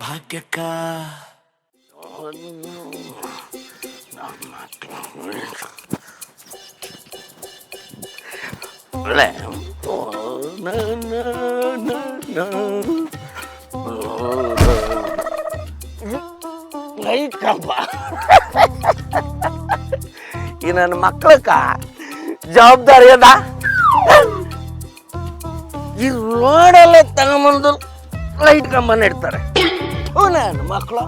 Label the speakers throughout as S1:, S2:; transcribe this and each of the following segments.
S1: ಭಾಗ್ಯಕ್ಕ ಈ ನನ್ನ ಮಕ್ಕಳಕ್ಕ ಜವಾಬ್ದಾರಿ ಅದ. ಈ ರೋಡಲ್ಲೇ ತಗೊಂಬಂದು ಲೈಟ್ ಕಂಬನ ಇಡ್ತಾರೆ. ನನ್ನ ಮಕ್ಕಳು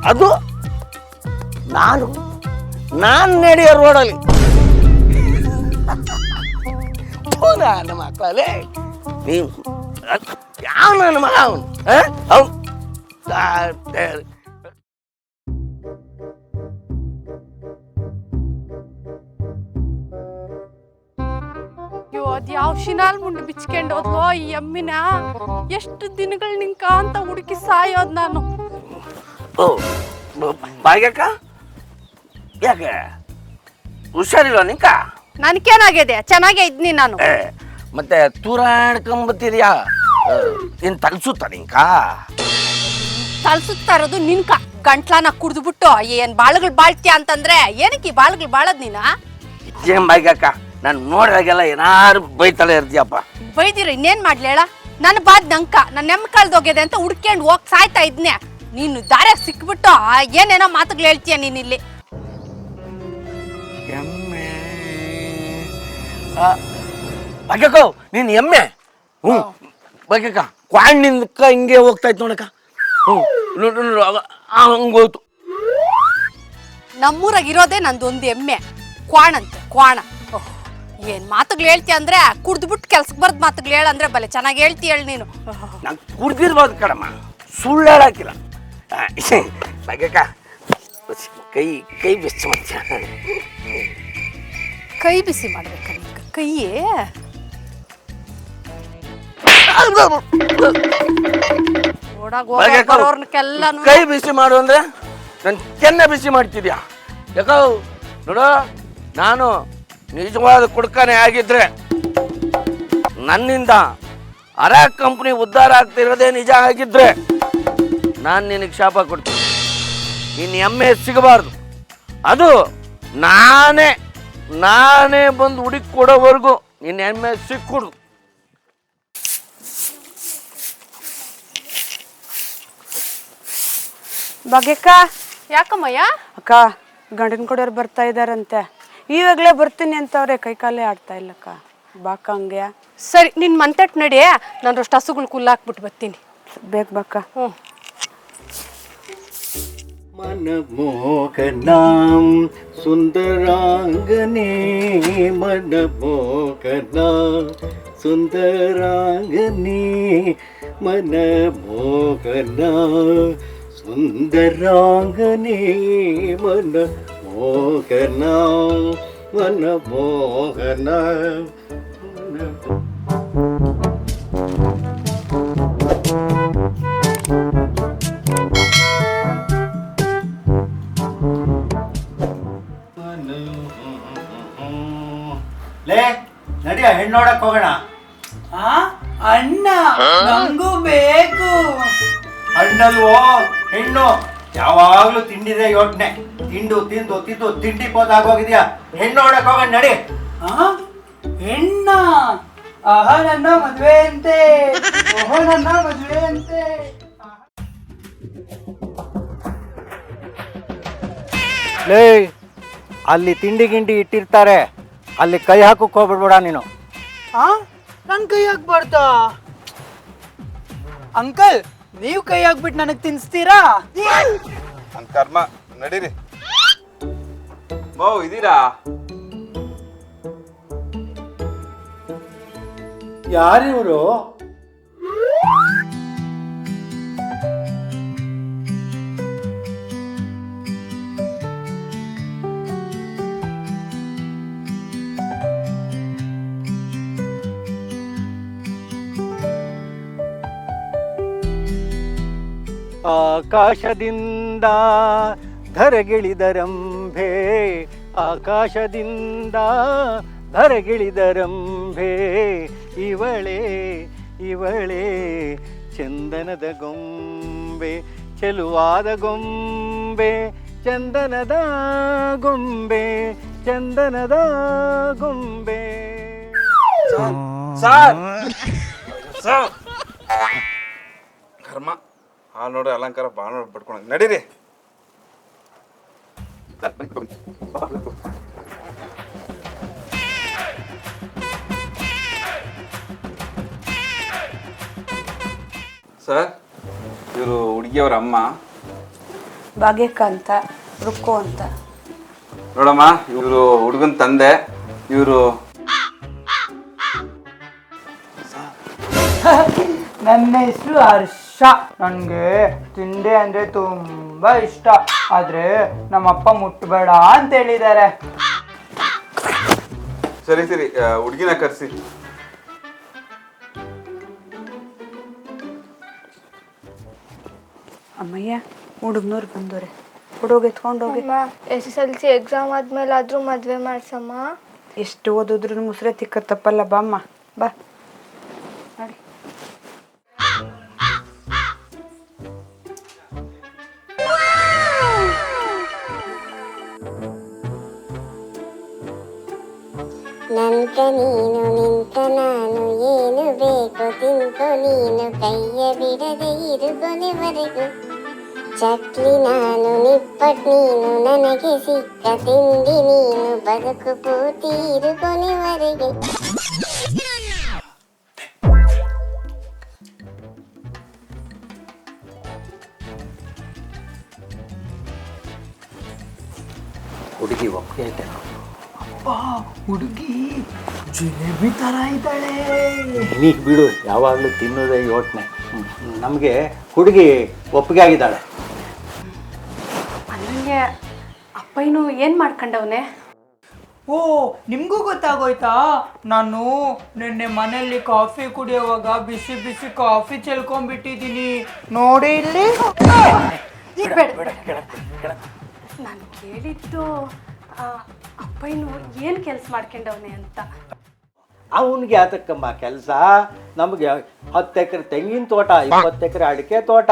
S1: ಅದು ನಾನು ನಡೆಯೋ ರೋಡಲ್ಲಿ ನನ್ನ ಮಕ್ಕಳಲ್ಲಿ ನೀವು ಯಾವ ನನ್ನ ಮಗ ಅವನು
S2: ಯಾವ ಶಿನಾಲ್ ಮುಂಡೆ ಬಿಚ್ಕೊಂಡು ಹೋದ್ಲೋ ಈ ಎಮ್ಮಿನ. ಎಷ್ಟು ದಿನಗಳು ನಿಂಕ ಅಂತ ಹುಡುಕಿ ಸಾಯೋದ್ ನಾನು.
S1: ಓ ಭಾಗ್ಯಕ್ಕ ಯಾಕೆ ಹುಷಾರಿಲ್ಲ ನಿಂಕ?
S2: ನನ್ಕೇನಾಗಿದೆ? ಚೆನ್ನಾಗೇ ಇದ್ನಿ ನಾನು.
S1: ಮತ್ತೆ ತೂರಾಡ್ಕೊಂಬತ್ತೀರಿಯಾ? ಏನ್ ತಲ್ಸುತ್ತ ನಿಂಕ?
S2: ತಲ್ಸುತ್ತಾ ಇರೋದು ನಿನ್ಕ. ಗಂಟ್ಲಾನ ಕುಡ್ದ್ಬಿಟ್ಟು ಏನ್ ಬಾಳುಗಳು ಬಾಳ್ತೀಯ ಅಂತಂದ್ರೆ ಏನಕ್ಕೆ ಈ ಬಾಳುಗಳು ಬಾಳದ್ ನೀನ?
S1: ಏನ್ ಭಾಗ್ಯಕ್ಕ ನಾನು ನೋಡಿದಾಗೆಲ್ಲ ಏನಾರು ಬೈತಲೇ ಇರ್ತೀಯಪ್ಪ.
S2: ಬೈದಿರಿ ಇನ್ನೇನ್ ಮಾಡ್ಲಿ ಹೇಳ? ನನ್ನ ಬಾದ್ ನಂಕ ನನ್ನ ನೆಮ್ಮ ಕಳ್ದೋಗಿದೆ ಅಂತ ಹುಡ್ಕೊಂಡು ಹೋಗ್ ಸಾಯ್ತಾ ಇದ್ನೆ. ನೀನು ದಾರ್ಯಾಗ ಸಿಕ್ಬಿಟ್ಟು ಏನೇನೋ ಮಾತುಗಳು ಹೇಳ್ತೀಯ ನೀನ್ ಇಲ್ಲಿ.
S1: ಎಮ್ಮೆ ಭಾಗ್ಯಕ್ಕ ನೀನ್ ಎಮ್ಮೆ? ಹ್ಞೂ ಭಾಗ್ಯಕ್ಕ ಕ್ವಾಣ್ಣಿಂದಕ್ಕ ಹಿಂಗೆ ಹೋಗ್ತಾ ಇತ್ತು ನೋಡಕ್ಕ. ಹಂಗೋಯ್ತು.
S2: ನಮ್ಮೂರಾಗ ಇರೋದೇ ನಂದೊಂದು ಎಮ್ಮೆ ಕ್ವಾಣ ಅಂತ. ಕ್ವಾಣ ಏನ್ ಮಾತುಗಳು ಹೇಳ್ತೀಯ ಅಂದ್ರೆ ಕುಡ್ದ್ಬಿಟ್ಟು ಕೆಲ್ಸಕ್ಕೆ ಬರ್ದ್ ಮಾತುಗಳು ಹೇಳಂದ್ರೆ ಬಲೆ ಚೆನ್ನಾಗಿ ಹೇಳ್ತೀಯ ಹೇಳಿ ನೀನು.
S1: ನಾನು ಕುಡ್ದಿರ್ಬೋದು ಕಣಮ್ಮ, ಸುಳ್ಳು ಹೇಳಾಕಿಲ್ಲ. ಭಾಗ್ಯಕ್ಕ ಕೈ ಕೈ ಬಿಸಿ ಮಾಡ್ತೀಯ?
S2: ಕೈ ಬಿಸಿ ಮಾಡ್ಬೇಕ ಕೈಯೇ?
S1: ಕೈ ಬಿಸಿ ಮಾಡು ಅಂದ್ರೆ ನನ್ ಕೆನ್ನೆ ಬಿಸಿ ಮಾಡ್ತಿದ್ಯಾ? ಯಾಕೋ ನೋಡು, ನಾನು ನಿಜವಾದ ಕುಡ್ಕನೆ ಆಗಿದ್ರೆ ನನ್ನಿಂದ ಅರ ಕಂಪ್ನಿ ಉದ್ಧಾರ ಆಗ್ತಿರೋದೇ ನಿಜ ಆಗಿದ್ರೆ ನಾನು ನಿನಗೆ ಶಾಪ ಕೊಡ್ತೀನಿ. ನಿನ್ನ ಎಮ್ಮೆ ಸಿಗಬಾರ್ದು. ಅದು ನಾನೇ ಬಂದು ಹುಡುಕಿ ಕೊಡೋವರೆಗೂ ನಿನ್ನ ಎಮ್ಮೆ ಸಿಕ್ಕುಡ್ದು.
S2: ಭಾಗ್ಯಕ್ಕ ಯಾಕಮ್ಮಯ್ಯ?
S3: ಅಕ್ಕ ಗಂಡನ ಕೊಡೋರು ಬರ್ತಾ ಇದಾರಂತೆ. ಇವಾಗಲೇ ಬರ್ತೀನಿ ಅಂತವ್ರೆ. ಕೈ ಕಾಲೇ ಆಡ್ತಾ ಇಲ್ಲಕ್ಕ. ಬಾಕ ಹಂಗೆ.
S2: ಸರಿ ನಿನ್ ಮಂತಟ್ ನಡಿ, ನಾನು ಅಷ್ಟು ಹಸುಗಳು ಕುಲ್ಲಾಕ್ಬಿಟ್ಟು ಬರ್ತೀನಿ.
S3: ಬೇಗ ಬಾಕ.
S2: ಹ್ಞೂ.
S4: मनमोहनां सुन्दराङ्गने मनमोहना सुन्दराङ्गने मनमोहना सुन्दराङ्गने मनमोहना मनमोहना ನಡಿಯ ಹೆಣ್ಣು ನೋಡಕ್ ಹೋಗೋಣ.
S5: ಅಣ್ಣ ನಂಗೂ ಬೇಕು.
S4: ಹಣ್ಣಲ್ವೋ ಹೆಣ್ಣು. ಯಾವಾಗ್ಲೂ ತಿಂಡಿದೆ ಯೋಚನೆ. ತಿಂದು ತಿಂದು ತಿಂದು ತಿಂಡಿ ಪೋದಾಗೋಗಿದ್ಯಾ. ಹೆಣ್ಣು ನೋಡಕ್ ಹೋಗೋಣ ನಡಿ.
S5: ಹೆಣ್ಣ? ಆಹಾ ನನ್ನ ಮದ್ವೆ ಅಂತೆ. ಓಹೋ ನನ್ನ ಮದ್ವೆ ಅಂತೆ.
S4: ಲೇ ಅಲ್ಲಿ ತಿಂಡಿ ಗಿಂಡಿ ಇಟ್ಟಿರ್ತಾರೆ, ಅಲ್ಲಿ ಕೈ ಹಾಕಕ್ ಹೋಗ್ಬಿಡ್ಬೇಡ ನೀನು.
S5: ನನ್ ಕೈ ಹಾಕ್ಬಾರ್ದಾ? ಅಂಕಲ್ ನೀವು ಕೈ ಹಾಕ್ಬಿಟ್ಟು ನನಗ್ ತಿನ್ಸ್ತೀರಾ?
S6: ನನ್ ಕರ್ಮ. ನಡೀರಿ ಮೌ, ಇದೀರಾ?
S4: ಯಾರಿವರು? ಆಕಾಶದಿಂದ ಧರೆಗಿಳಿದರಂಭೆ, ಆಕಾಶದಿಂದ ಧರೆಗಿಳಿದರಂಭೆ, ಇವಳೇ ಇವಳೇ ಚಂದನದ ಗೊಂಬೆ.
S7: ಗೊಂಬೆ ಚೆಲುವಾದ ಗೊಂಬೆ ಚಂದನದ ಗೊಂಬೆ ಚಂದನದ ಗೊಂಬೆ.
S6: ಕರ್ಮ ಹಾಲು ನೋಡ್ರಿ ಅಲಂಕಾರ ಭಾಳ ನೋಡಿ ಪಡ್ಕೊಂಡು ನಡೀರಿ. ಸರ್, ಇವರು ಹುಡುಗಿಯವ್ರ ಅಮ್ಮ.
S3: ಭಾಗ್ಯಕ್ಕ ಅಂತ, ರುಕ್ಕು ಅಂತ.
S6: ನೋಡಮ್ಮ, ಇವರು ಹುಡುಗನ ತಂದೆ. ಇವರು
S5: ನನ್ನ ಹೆಸರು ಹರ್ಷ. ನನಗೆ ತಿಂಡಿ ಅಂದರೆ ತುಂಬ ಇಷ್ಟ. ಆದರೆ ನಮ್ಮಪ್ಪ ಮುಟ್ಟಬೇಡ ಅಂತ ಹೇಳಿದ್ದಾರೆ.
S6: ಸರಿ ಸರಿ, ಹುಡುಗಿನ ಕರೆಸಿ.
S3: ಅಮ್ಮಯ್ಯ, ಹುಡುಗನವ್ರು ಬಂದವ್ರೆ, ಹುಡುಗ ಎತ್ಕೊಂಡು ಹೋಗಿ.
S8: SSLC ಎಕ್ಸಾಮ್ ಆದ್ಮೇಲೆ ಆದ್ರೂ ಮದ್ವೆ ಮಾಡ್ಸಮ್ಮ.
S3: ಎಷ್ಟು ಓದಿದ್ರು ಮುಸ್ರೆ ತಿಕ್ಕತ್ತಪ್ಪಲ್ಲ. ಬಾಮ್ಮ ಬಾ ನೋಡಿ.
S9: ನಂತ ನೀನು ನಿಂತ ನಾನು ಏನು ಬೇಕು ತಿಂತು ನೀನು ಕೈಯ ಬಿಡದೆ ಇರು ಕೊನೆವರೆಗೂ. ಚಕ್ಲಿ ನಾನು ನಿಪ್ಪಟ್ ನೀನು ನನಗೆ ಸಿಕ್ಕ ತಿಂಡಿ ನೀನು ಬದುಕು ಪೂರ್ತಿ ಇರು ಕೊನೆವರೆಗೆ.
S7: ಹುಡುಗಿ ಒಪ್ಪಿಗೆ ಐತೆ.
S5: ಹುಡುಗಿ ಜಿಲೇಬಿ ಥರ ಇದ್ದಾಳೆ.
S7: ನೀನು ಬಿಡು, ಯಾವಾಗಲೂ ತಿನ್ನೋದೇ ಯೋಚನೆ. ನಮಗೆ ಹುಡುಗಿ ಒಪ್ಪಿಗೆ ಆಗಿದ್ದಾಳೆ.
S2: ನನಗೆ ಅಪ್ಪಯ್ಯನು ಏನು ಮಾಡ್ಕೊಂಡವನೆ?
S5: ಓ, ನಿಮಗೂ ಗೊತ್ತಾಗೋಯ್ತಾ? ನಾನು ನಿನ್ನೆ ಮನೆಯಲ್ಲಿ ಕಾಫಿ ಕುಡಿಯೋವಾಗ ಬಿಸಿ ಬಿಸಿ ಕಾಫಿ ಚೆಲ್ಕೊಂಡ್ಬಿಟ್ಟಿದ್ದೀನಿ. ನೋಡಿ ಇಲ್ಲಿ.
S2: ನಾನು ಕೇಳಿದ್ದು ಅಪ್ಪಯ್ಯನು ಏನು ಕೆಲಸ ಮಾಡ್ಕೊಂಡವನೆ ಅಂತ.
S7: ಅವನಿಗೆ ಆತಕ್ಕಮ್ಮ ಕೆಲಸ. ನಮಗೆ 10 ಎಕರೆ ತೆಂಗಿನ ತೋಟ, 20 ಎಕರೆ ಅಡಿಕೆ ತೋಟ,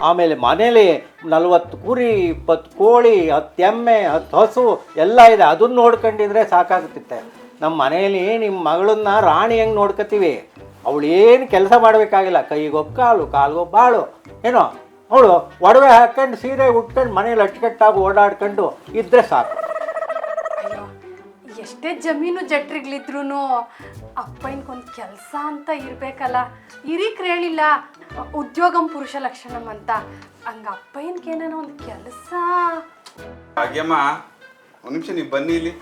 S7: ಆಮೇಲೆ ಮನೇಲಿ 40 ಕುರಿ, 20 ಕೋಳಿ, 10 ಎಮ್ಮೆ, 10 ಹಸು ಎಲ್ಲ ಇದೆ. ಅದನ್ನ ನೋಡ್ಕೊಂಡಿದ್ರೆ ಸಾಕಾಗುತ್ತಿತ್ತೆ. ನಮ್ಮ ಮನೆಯಲ್ಲಿ ನಿಮ್ಮ ಮಗಳನ್ನ ರಾಣಿ ಹೆಂಗೆ ನೋಡ್ಕೊತೀವಿ. ಅವಳು ಏನು ಕೆಲಸ ಮಾಡಬೇಕಾಗಿಲ್ಲ. ಕೈಗೊಬ್ಬ ಕಾಲು, ಕಾಲ್ಗೊಬ್ಬ ಬಾಳು. ಏನೋ ಅವಳು ಒಡವೆ ಹಾಕ್ಕೊಂಡು ಸೀರೆ ಉಟ್ಕೊಂಡು ಮನೇಲಿ ಅಚ್ಚುಕಟ್ಟಾಗಿ ಓಡಾಡ್ಕೊಂಡು ಇದ್ರೆ ಸಾಕು.
S2: ಅಯ್ಯೋ, ಎಷ್ಟೇ ಜಮೀನು ಜಟ್ರಿಗಳಿದ್ರು ಅಪ್ಪಯ್ಯನ್ಗೊಂದು ಕೆಲಸ ಅಂತ ಇರಬೇಕಲ್ಲ. ಹಿರೀಕ್ರು ಹೇಳಿಲ್ಲ ಉದ್ಯೋಗಂ ಪುರುಷ ಲಕ್ಷಣಂ ಅಂತ. ಹಂಗ ಅಪ್ಪಯ್ಯನ್ಗೇನೋ ಒಂದು ಕೆಲಸ.
S6: ಭಾಗ್ಯಮ್ಮ, ಒಂದು ನಿಮಿಷ ನೀವು ಬನ್ನಿ ಇಲ್ಲಿ.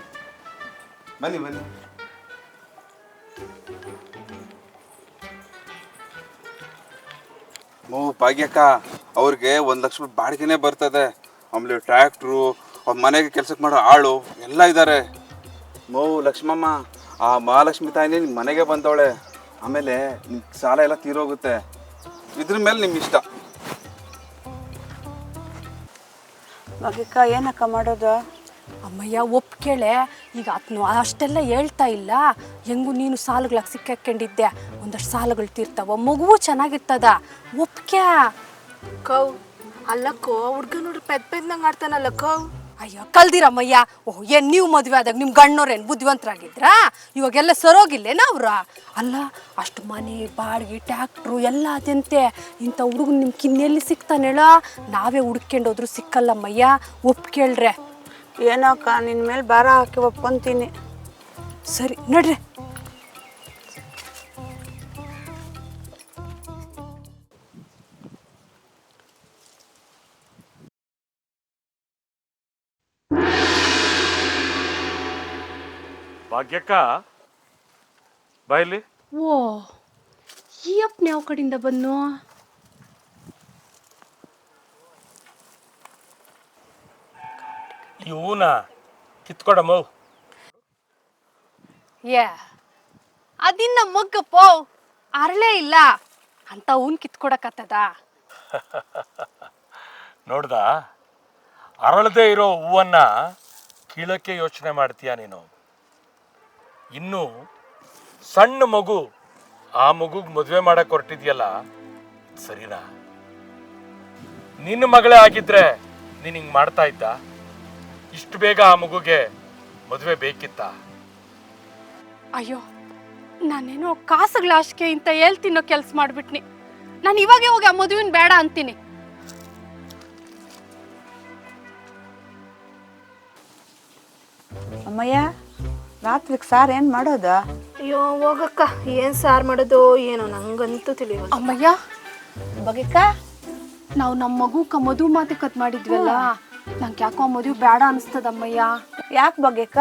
S6: ಬನ್ನಿ ಬನ್ನಿ. ಭಾಗ್ಯಕ್ಕ, ಅವ್ರಿಗೆ 1 ಲಕ್ಷ ರೂಪಾಯಿ ಬಾಡಿಗೆನೇ ಬರ್ತದೆ. ಆಮೇಲೆ ಟ್ರ್ಯಾಕ್ಟ್ರು, ಅವ್ರ ಮನೆಗೆ ಕೆಲ್ಸಕ್ಕೆ ಮಾಡೋ ಆಳು ಎಲ್ಲ ಇದ್ದಾರೆ. ಲಕ್ಷ್ಮಮ್ಮ, ಆ ಮಹಾಲಕ್ಷ್ಮಿ ತಾಯಿನೇ ನಿಮ್ಮ ಮನೆಗೆ ಬಂದವಳೆ. ಆಮೇಲೆ ನಿಮ್ಮ ಸಾಲ ಎಲ್ಲ ತೀರೋಗುತ್ತೆ. ಇದ್ರ ಮೇಲೆ ನಿಮ್ಮ ಇಷ್ಟ.
S3: ಭಾಗ್ಯಕ್ಕ, ಏನಕ್ಕ ಮಾಡೋದು?
S2: ಅಮ್ಮಯ್ಯ ಒಪ್ಕೇಳೆ. ಈಗ ಆತನು ಅಷ್ಟೆಲ್ಲ ಹೇಳ್ತಾ ಇಲ್ಲ. ಹೆಂಗೂ ನೀನು ಸಾಲುಗಳಾಗಿ ಸಿಕ್ಕಾಕೊಂಡಿದ್ದೆ. ಒಂದಷ್ಟು ಸಾಲಗಳು ತೀರ್ತಾವ, ಮಗುವು ಚೆನ್ನಾಗಿರ್ತದ. ಒಪ್ಕ್ಯಾ
S8: ಕೌ ಅಲ್ಲಕ್ಕೋ, ಹುಡ್ಗ ನೋಡ್ರಿ ಪೆದ್ದಂಗೆ ಆಡ್ತಾನಲ್ಲ ಕೌ.
S2: ಅಯ್ಯೋ ಕಲ್ದಿರಮ್ಮಯ್ಯ. ಓಹ್, ಏನು ನೀವು ಮದುವೆ ಆದಾಗ ನಿಮ್ಮ ಗಣ್ಣವ್ರೇನು ಬುದ್ಧಿವಂತರಾಗಿದ್ರಾ? ಇವಾಗೆಲ್ಲ ಸರೋಗಿಲ್ಲೇನ ಅವ್ರ? ಅಲ್ಲ, ಅಷ್ಟು ಮನೆ ಬಾಡಿಗೆ ಟ್ಯಾಕ್ಟ್ರು ಎಲ್ಲ ಅದಂತೆ. ಇಂಥ ಹುಡುಗ ನಿಮ್ಮ ಕಿನ್ನೆಲ್ಲಿ ಸಿಗ್ತಾನೇಳ? ನಾವೇ ಹುಡ್ಕೊಂಡೋದ್ರು ಸಿಕ್ಕಲ್ಲಮ್ಮಯ್ಯ. ಒಪ್ಕೇಳ್ರೆ.
S3: ಏನಕ್ಕ, ನಿನ್ನ ಮೇಲೆ ಭಾರ ಹಾಕಿ ಒಪ್ಕೊಂತೀನಿ.
S2: ಸರಿ ನಡ್ರಿ.
S10: ಭಾಗ್ಯಕ್ಕ, ಬಾಯಲ್ಲಿ.
S2: ಓ, ಈ ಅಪ್ಪನ ಯಾವ ಕಡೆಯಿಂದ ಬಂದು?
S10: ಇವನ ಕಿತ್ಕೊಡಮ್ಮ.
S2: ಏ, ಅದಿನ್ನ ಮಗ್ಗಪ್ಪ, ಅರಳೇ ಇಲ್ಲ ಅಂತ ಅವನ್ ಕಿತ್ಕೊಡಕತ್ತದ.
S10: ನೋಡ್ದ, ಅರಳದೆ ಇರೋ ಹೂವನ್ನ ಕೀಳಕ್ಕೆ ಯೋಚನೆ ಮಾಡ್ತೀಯ ನೀನು. ಇನ್ನು ಸಣ್ಣ ಮಗು, ಆ ಮಗುಗೆ ಮದುವೆ ಮಾಡಕ್ಕೆ ಹೊರಟಿದ್ಯಲ್ಲ, ಸರಿನಾ? ನಿನ್ನ ಮಗಳೇ ಆಗಿದ್ರೆ ನೀನು ಹಿಂಗೆ ಮಾಡ್ತಾ ಇದ್ದ? ಇಷ್ಟು ಬೇಗ ಆ ಮಗುಗೆ ಮದುವೆ ಬೇಕಿತ್ತ?
S2: ಅಯ್ಯೋ ನಾನೇನೋ ಕಾಸುಗಳ ಆಶೆ ಇಂತ ಹೇಳ್ತೀನೋ ಕೆಲ್ಸ ಮಾಡ್ಬಿಟ್ನಿ. ನಾನು ಇವಾಗೆ ಹೋಗಿ ಆ ಮದುವಿನ ಬೇಡ ಅಂತೀನಿ.
S3: ಅಮ್ಮಯ್ಯ ರಾತ್ರಿಗೆ ಸಾರು ಏನು ಮಾಡೋದು?
S8: ಅಯ್ಯೋ ಹೋಗಕ್ಕ, ಏನ್ ಸಾರ್ ಮಾಡೋದು ಏನೋ ನಂಗಂತೂ ತಿಳಿಯೋದು.
S2: ಅಮ್ಮಯ್ಯ ಬಗೆಕ ನಾವು ನಮ್ಮ ಮಗುಕ ಮದುವೆ ಮಾತುಕತೆ ಮಾಡಿದ್ವಲ್ಲ, ನಂಗೆ ಯಾಕೋ ಆ ಮದುವೆ ಬೇಡ ಅನಿಸ್ತದಮ್ಮಯ್ಯ.
S3: ಯಾಕೆ ಬಗೆಕ?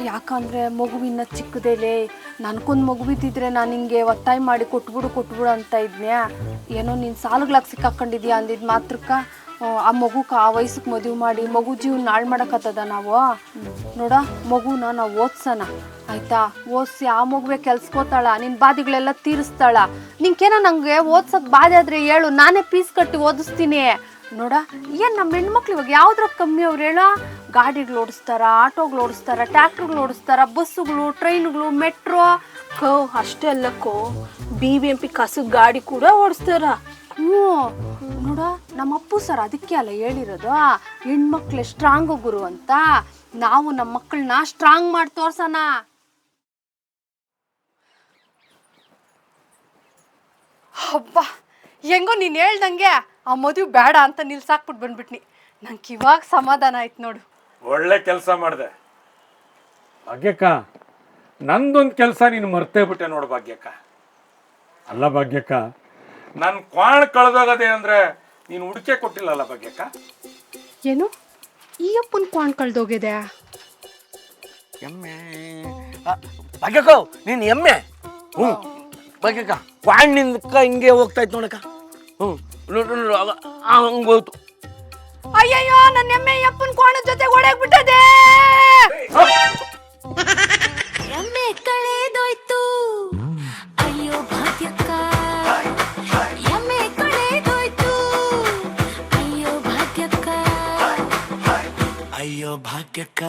S2: ಯಾಕಂದ್ರೆ ಮಗುವಿನ ಚಿಕ್ಕದೇಲೆ ನನ್ಕೊಂದು ಮಗುವಿದ್ದಿದ್ರೆ ನಾನು ಹಿಂಗೆ ಒತ್ತಾಯ ಮಾಡಿ ಕೊಟ್ಬಿಡು ಅಂತ ಇದ್ನ್ಯಾ. ಏನೋ ನೀನು ಸಾಲುಗಳಾಗಿ ಸಿಕ್ಕಾಕೊಂಡಿದ್ಯಾ ಅಂದಿದ್ ಮಾತ್ರಕ್ಕ ಆ ಮಗುಕ ಆ ವಯಸ್ಸಿಗೆ ಮದುವೆ ಮಾಡಿ ಮಗು ಜೀವನ ಹಾಳು ಮಾಡಕತ್ತದ ನಾವು. ನೋಡ ಮಗುನ ನಾವು ಓದ್ಸೋಣ ಆಯ್ತಾ? ಓದಿಸಿ ಆ ಮಗುವೆ ಕೆಲ್ಸ್ಕೋತಾಳ, ನಿನ್ನ ಬಾದಿಗಳೆಲ್ಲ ತೀರಿಸ್ತಾಳ. ನಿಂಕೇನೋ ನಂಗೆ ಓದ್ಸೋದು ಬಾಧೆ ಆದ್ರೆ ಹೇಳು, ನಾನೇ ಫೀಸ್ ಕಟ್ಟಿ ಓದಿಸ್ತೀನಿ. ನೋಡ ಏನು ನಮ್ಮ ಹೆಣ್ಮಕ್ಳು ಇವಾಗ ಯಾವ್ದ್ರ ಕಮ್ಮಿ ಅವ್ರು ಹೇಳ? ಗಾಡಿಗಳು ಓಡಿಸ್ತಾರ, ಆಟೋಗಳು ಓಡಿಸ್ತಾರ, ಟ್ರ್ಯಾಕ್ಟರ್ಗಳು ಓಡಿಸ್ತಾರ, ಬಸ್ಸುಗಳು, ಟ್ರೈನ್ಗಳು, ಮೆಟ್ರೋ.
S8: ಕೋ ಅಷ್ಟೇ ಅಲ್ಲಕ್ಕೋ, BBMP ಕಸದ ಗಾಡಿ ಕೂಡ ಓಡಿಸ್ತಾರ.
S2: ನೋಡ ನಮ್ಮ ಅಪ್ಪು ಸರ್ ಅದಕ್ಕೆ ಅಲ್ಲ ಹೇಳಿರೋದು, ಹೆಣ್ಮಕ್ಳೆ ಸ್ಟ್ರಾಂಗ್ ಗುರು ಅಂತ. ನಾವು ನಮ್ಮ ಮಕ್ಕಳನ್ನ ಸ್ಟ್ರಾಂಗ್ ಮಾಡಿ ತೋರ್ಸೋಣ. ಹಬ್ಬ ಹೆಂಗೋ ನೀನು ಹೇಳ್ದಂಗೆ ಆ ಮದುವೆ ಬೇಡ ಅಂತ ನಿಲ್ಸಾಕ್ಬಿಟ್ಟು ಬಂದ್ಬಿಟ್ನಿ. ನಂಗೆ ಇವಾಗ ಸಮಾಧಾನ ಆಯ್ತು ನೋಡು.
S10: ಒಳ್ಳೆ ಕೆಲಸ ಮಾಡಿದೆ ಭಾಗ್ಯಕ್ಕ. ನಂದೊಂದು ಕೆಲಸ ನೀನು ಮರ್ತೇ ಬಿಟ್ಟೆ ನೋಡು ಭಾಗ್ಯಕ್ಕ. ಅಲ್ಲ ಭಾಗ್ಯಕ್ಕ, ನನ್ನ ಕ್ವಾಣ್ ಕಳೆದೋಗದೆ ಅಂದ್ರೆ ನೀನು ಹುಡುಕೆ ಕೊಟ್ಟಿಲ್ಲಲ್ಲ ಭಾಗ್ಯಕ್ಕ.
S2: ಏನು ಈ ಅಪ್ಪನ ಕ್ವಾಣ್ ಕಳ್ದೋಗಿದೆ?
S1: ಎಮ್ಮೆ ಭಾಗ್ಯಕ್ಕ, ನೀನು ಎಮ್ಮೆ. ಭಾಗ್ಯಕ್ಕ ಕ್ವಾಣ್ಣಿಂದಕ್ಕ ಹಿಂಗೆ ಹೋಗ್ತಾ ಇತ್ತು ನೋಡಕ್ಕ. ಹಂಗೆ ಹೋಯ್ತು.
S2: ಅಯ್ಯಯ್ಯೋ ನನ್ನ ಎಮ್ಮೆ ಅಪ್ಪನ ಕ್ವಾಣದ ಜೊತೆ ಓಡಾಗ್ಬಿಟ್ಟದೆ.
S9: ಎಮ್ಮೆ ಕಳೆದೋಯ್ತು ಅಯ್ಯೋ ಭಾಗ್ಯಕ್ಕ, ಎಮ್ಮೆ ಕಳೆದೋಯ್ತು ಅಯ್ಯೋ ಭಾಗ್ಯಕ್ಕ,
S1: ಅಯ್ಯೋ ಭಾಗ್ಯಕ್ಕ.